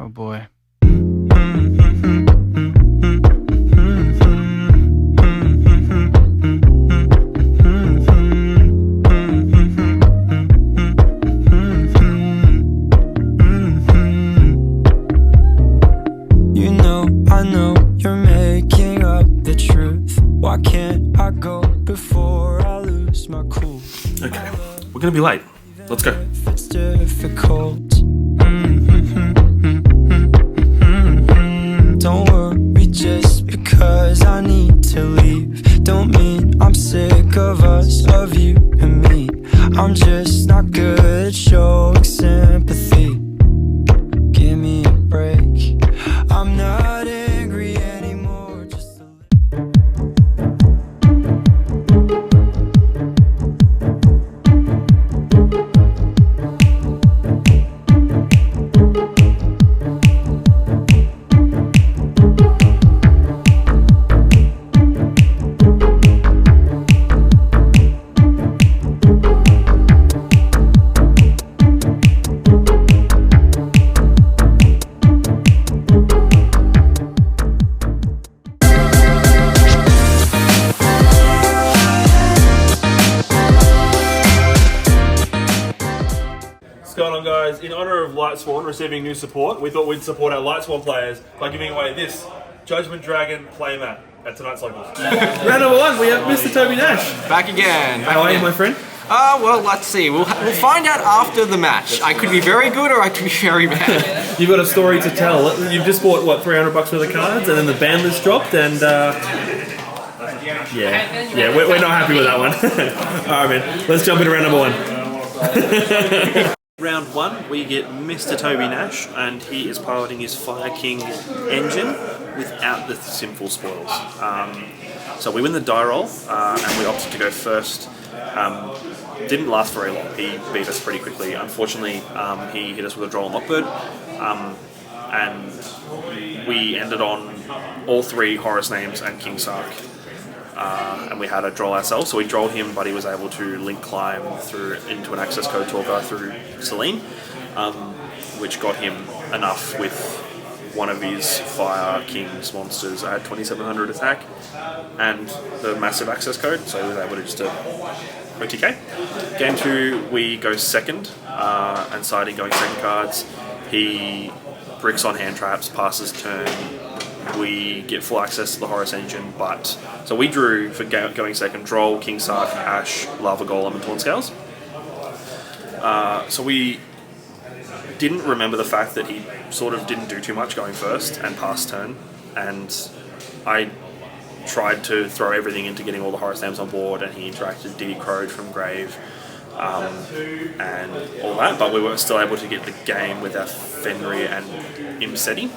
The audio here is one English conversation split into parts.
Oh boy. You know, I know you're making up the truth. Why can't I go before I lose my cool? Okay, we're gonna be late. Let's go. It's difficult. Don't worry just because I need to leave. Don't mean I'm sick of us, of you and me. I'm just not good at showing sympathy. Give me a break. I'm not angry anymore. Just a What's going on, guys? In honor of Lightsworn receiving new support, we thought we'd support our Lightsworn players by giving away this Judgment Dragon playmat at tonight's locals. Round number 1, we have Mr. Toby Nash. Back again. How are you, my friend? Well, let's see. We'll find out after the match. I could be very good or I could be very bad. You've got a story to tell. You've just bought, what, $300 worth of cards, and then the ban list dropped, and yeah, we're not happy with that one. Alright, man, let's jump into round number 1. Round 1, we get Mr. Toby Nash, and he is piloting his Fire King engine without the simple spoils. So we win the die roll, and we opted to go first. Didn't last very long. He beat us pretty quickly. Unfortunately, he hit us with a Droll and Lockbird, and we ended on all 3 Horus names and King Sark. And we had a droll ourselves, so we drolled him, but he was able to link climb through into an access code talker through Celine, which got him enough with one of his Fire King's monsters at 2700 attack and the massive access code, so he was able to just OTK. Game 2, we go second, and siding going second cards. He bricks on hand traps, passes turn. We get full access to the Horus engine, but so we drew for going second Droll, King Sark, Ash, Lava Golem, and Torn Scales. So we didn't remember the fact that he sort of didn't do too much going first and passed turn, and I tried to throw everything into getting all the Horus names on board, and he interacted Diddy Crowed from Grave and all that, but we were still able to get the game with our Fenrir and Imseti.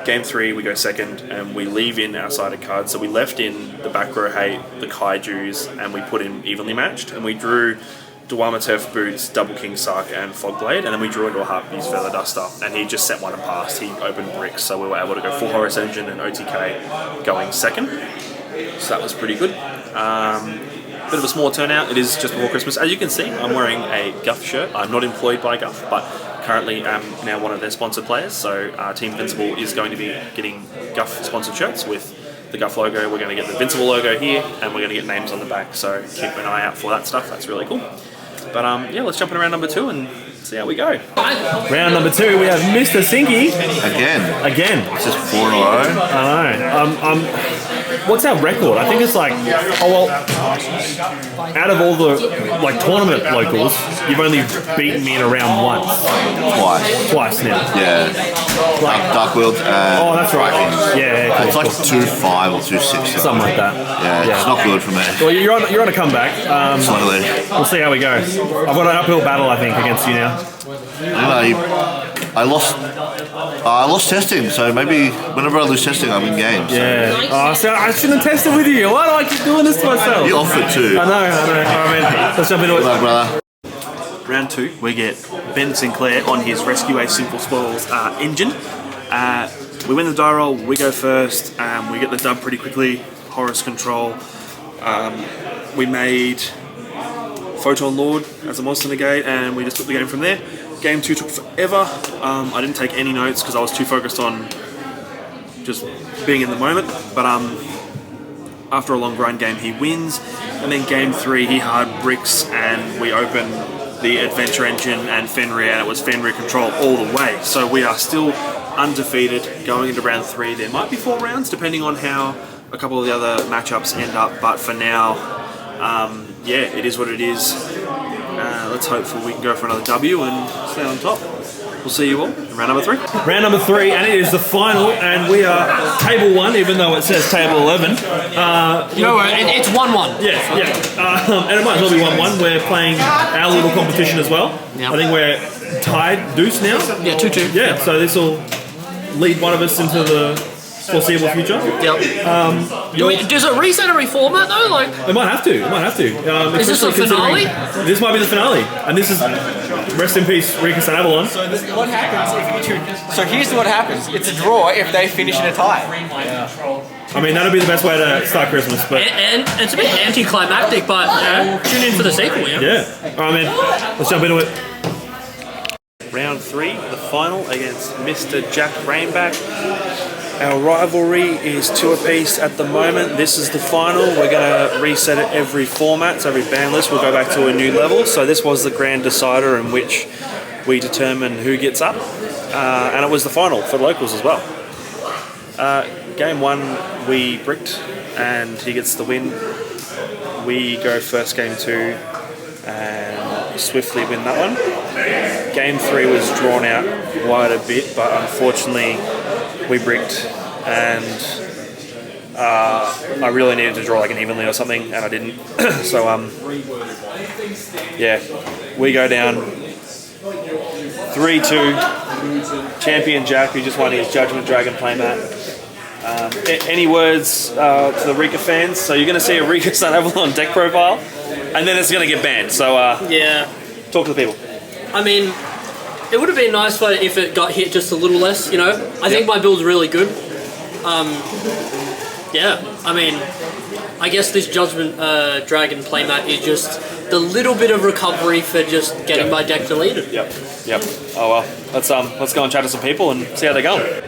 Game 3, we go second, and we leave in our sided cards. So we left in the back row hate, the Kaijus, and we put in evenly matched. And we drew Dwamatef Boots, Double King Sark, and Fogblade. And then we drew into a Harpy's Feather Duster, and he just sent one and passed. He opened bricks, so we were able to go full Horus Engine and OTK going second. So that was pretty good. Bit of a small turnout. It is just before Christmas. As you can see, I'm wearing a Guff shirt. I'm not employed by Guff, but currently am now one of their sponsored players. So Team Invincible is going to be getting Guff sponsored shirts with the Guff logo. We're going to get the Invincible logo here, and we're going to get names on the back. So keep an eye out for that stuff. That's really cool. But yeah, let's jump in round number 2 and see how we go. Round number 2, we have Mr. Sinky. Again. It's just 4 in a row. I know. What's our record? I think it's like, out of all the tournament locals, you've only beaten me in a round once. Twice now. Yeah. Dark World. Oh, that's right. Yeah, cool. It's like 2-5 or 2-6. Something like that. Yeah, it's not good for me. Well, you're on a comeback. Slightly. We'll see how we go. I've got an uphill battle, I think, against you now. I lost testing, so maybe whenever I lose testing, I'm in games. So. Yeah. So I shouldn't have tested with you. Why do I keep doing this to myself? You offered to. I know. Let's jump into it. Good luck, brother. Round 2, we get Ben Sinclair on his Rescue A Simple Spoils engine. We win the die roll, we go first, we get the dub pretty quickly, Horus control. We made Photon Lord as a monster negate, and we just took the game from there. Game 2 took forever. I didn't take any notes because I was too focused on just being in the moment. But after a long grind game, he wins. And then Game 3, he hard bricks and we open the Adventure Engine and Fenrir, and it was Fenrir control all the way. So we are still undefeated going into round 3. There might be 4 rounds depending on how a couple of the other matchups end up. But for now, yeah, it is what it is. Let's hope we can go for another W and stay on top. We'll see you all in round number 3. Round number 3, and it is the final, and we are table 1, even though it says table 11. It's 1-1. Yeah. And it might as well be 1-1. We're playing our little competition as well. Yep. I think we're tied deuce now. Yeah, 2-2. Yeah, so this will lead one of us into the foreseeable future. Yep. Does it reset every format though? Like, It might have to. is this the finale? This might be the finale, and this is rest in peace, Rikka Sunavalon. So what happens if you So here's what happens. It's a draw if they finish in a tie. I mean, that'd be the best way to start Christmas, but And it's a bit anticlimactic, but tune in for the sequel, yeah? yeah. All right, man. Let's jump into it. Round 3, the final against Mr. Jack Rainback. Our rivalry is 2 apiece at the moment. This is the final. We're going to reset it every format, so every ban list will go back to a new level. So this was the grand decider in which we determine who gets up. And it was the final for the locals as well. Game 1, we bricked, and he gets the win. We go first game 2 and swiftly win that one. Game 3 was drawn out quite a bit, but unfortunately we bricked, and I really needed to draw like an evenly or something, and I didn't. So yeah, we go down 3-2. Champion Jack, who just won his Judgment Dragon playmat. Any words to the Rikka fans? So you're going to see a Rikka Sunavalon deck profile, and then it's going to get banned. So Yeah. talk to the people. I mean, it would have been nice if it got hit just a little less, you know? I think my build's really good. Yeah, I mean, I guess this Judgment Dragon playmat is just the little bit of recovery for just getting my deck deleted. Yep. Oh well. Let's go and chat to some people and see how they're going.